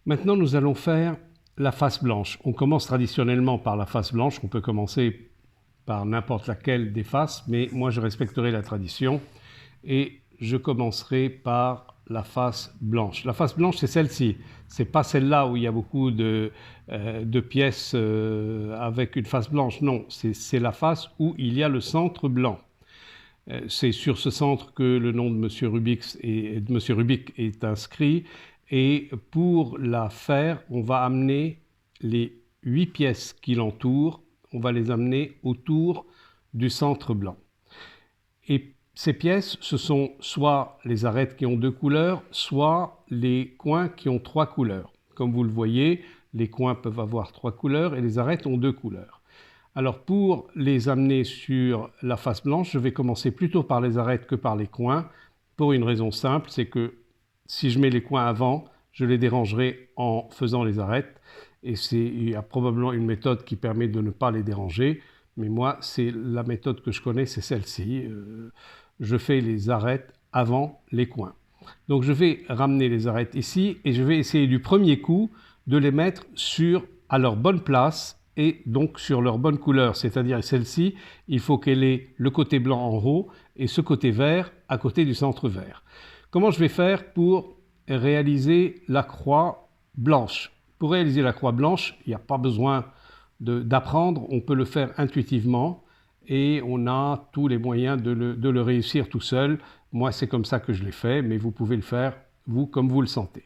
Maintenant, nous allons faire la face blanche. On commence traditionnellement par la face blanche. On peut commencer par n'importe laquelle des faces, mais moi je respecterai la tradition et je commencerai par la face blanche. La face blanche, c'est celle-ci. C'est pas celle-là où il y a beaucoup de pièces avec une face blanche. Non, c'est la face où il y a le centre blanc. C'est sur ce centre que le nom de M. Rubik est inscrit. Et pour la faire, on va amener les 8 pièces qui l'entourent, on va les amener autour du centre blanc. Et ces pièces, ce sont soit les arêtes qui ont 2 couleurs, soit les coins qui ont 3 couleurs. Comme vous le voyez, les coins peuvent avoir 3 couleurs et les arêtes ont 2 couleurs. Alors pour les amener sur la face blanche, je vais commencer plutôt par les arêtes que par les coins, pour une raison simple, c'est que si je mets les coins avant, je les dérangerai en faisant les arêtes. Et il y a probablement une méthode qui permet de ne pas les déranger. Mais moi, c'est la méthode que je connais, c'est celle-ci. Je fais les arêtes avant les coins. Donc je vais ramener les arêtes ici et je vais essayer du premier coup de les mettre à leur bonne place et donc sur leur bonne couleur. C'est-à-dire celle-ci, il faut qu'elle ait le côté blanc en haut et ce côté vert à côté du centre vert. Comment je vais faire pour réaliser la croix blanche? Pour réaliser la croix blanche, il n'y a pas besoin d'apprendre, on peut le faire intuitivement et on a tous les moyens de le réussir tout seul. Moi, c'est comme ça que je l'ai fait, mais vous pouvez le faire, vous, comme vous le sentez.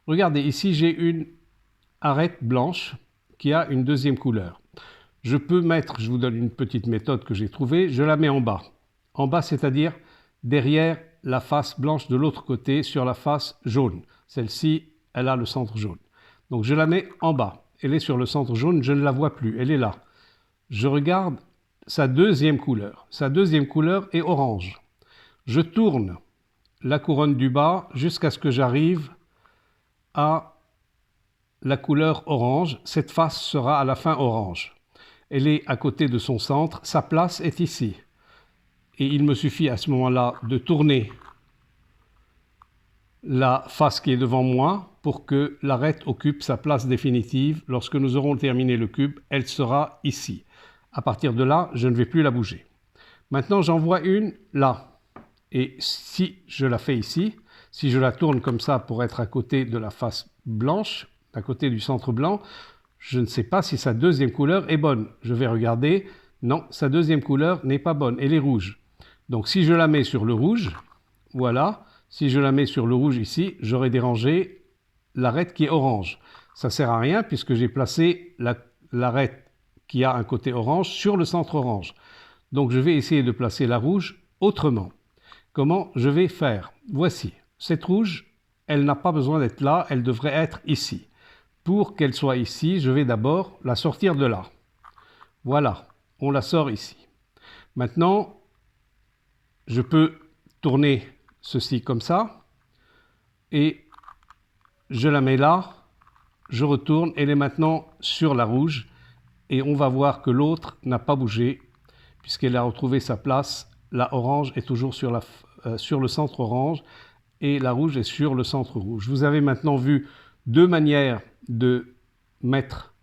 Regardez, ici, j'ai une arête blanche qui a une deuxième couleur. Je peux mettre, je vous donne une petite méthode que j'ai trouvée, je la mets en bas. En bas, c'est-à-dire derrière la face blanche de l'autre côté sur la face jaune. Celle-ci, elle a le centre jaune. Donc je la mets en bas. Elle est sur le centre jaune, je ne la vois plus, elle est là. Je regarde sa deuxième couleur. Sa deuxième couleur est orange. Je tourne la couronne du bas jusqu'à ce que j'arrive à la couleur orange. Cette face sera à la fin orange. Elle est à côté de son centre, sa place est ici. Et il me suffit à ce moment-là de tourner la face qui est devant moi pour que l'arête occupe sa place définitive. Lorsque nous aurons terminé le cube, elle sera ici. À partir de là, je ne vais plus la bouger. Maintenant, j'en vois une là. Et si je la fais ici, si je la tourne comme ça pour être à côté de la face blanche, à côté du centre blanc, je ne sais pas si sa deuxième couleur est bonne. Je vais regarder. Non, sa deuxième couleur n'est pas bonne. Elle est rouge. Donc si je la mets sur le rouge, voilà. Si je la mets sur le rouge ici, j'aurai dérangé l'arête qui est orange. Ça ne sert à rien puisque j'ai placé l'arête qui a un côté orange sur le centre orange. Donc je vais essayer de placer la rouge autrement. Comment je vais faire? Voici. Cette rouge, elle n'a pas besoin d'être là, elle devrait être ici. Pour qu'elle soit ici, je vais d'abord la sortir de là. Voilà, on la sort ici. Maintenant, je peux tourner ceci comme ça et je la mets là, je retourne, elle est maintenant sur la rouge et on va voir que l'autre n'a pas bougé puisqu'elle a retrouvé sa place. La orange est toujours sur le centre orange et la rouge est sur le centre rouge. Vous avez maintenant vu deux manières de mettre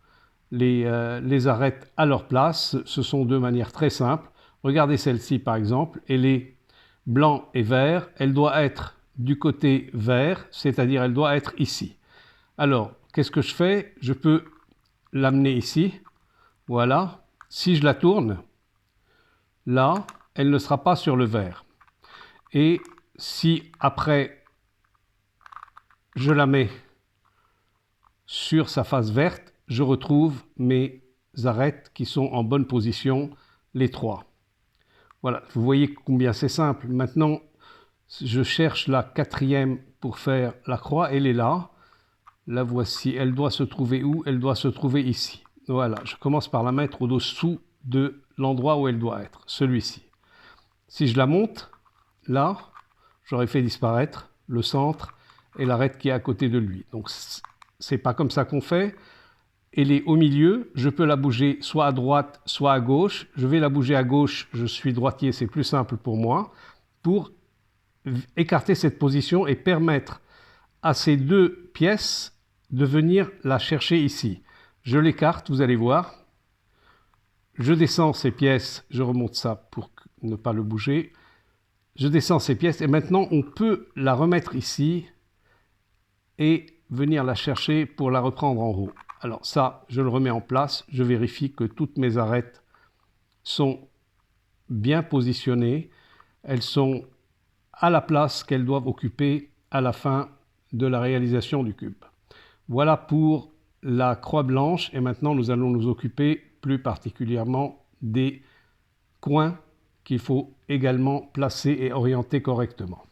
les arêtes à leur place. Ce sont deux manières très simples. Regardez celle-ci par exemple, elle est blanc et vert, elle doit être du côté vert, c'est-à-dire elle doit être ici. Alors, qu'est-ce que je fais? Je peux l'amener ici, voilà. Si je la tourne, là, elle ne sera pas sur le vert. Et si après, je la mets sur sa face verte, je retrouve mes arêtes qui sont en bonne position, les trois. Voilà, vous voyez combien c'est simple. Maintenant, je cherche la quatrième pour faire la croix, elle est là. La voici, elle doit se trouver où? Elle doit se trouver ici. Voilà, je commence par la mettre au-dessous de l'endroit où elle doit être, celui-ci. Si je la monte, là, j'aurais fait disparaître le centre et l'arête qui est à côté de lui. Donc, c'est pas comme ça qu'on fait. Elle est au milieu, je peux la bouger soit à droite, soit à gauche. Je vais la bouger à gauche, je suis droitier, c'est plus simple pour moi, pour écarter cette position et permettre à ces deux pièces de venir la chercher ici. Je l'écarte, vous allez voir. Je descends ces pièces, je remonte ça pour ne pas le bouger. Je descends ces pièces et maintenant on peut la remettre ici et venir la chercher pour la reprendre en haut. Alors ça, je le remets en place, je vérifie que toutes mes arêtes sont bien positionnées, elles sont à la place qu'elles doivent occuper à la fin de la réalisation du cube. Voilà pour la croix blanche et maintenant nous allons nous occuper plus particulièrement des coins qu'il faut également placer et orienter correctement.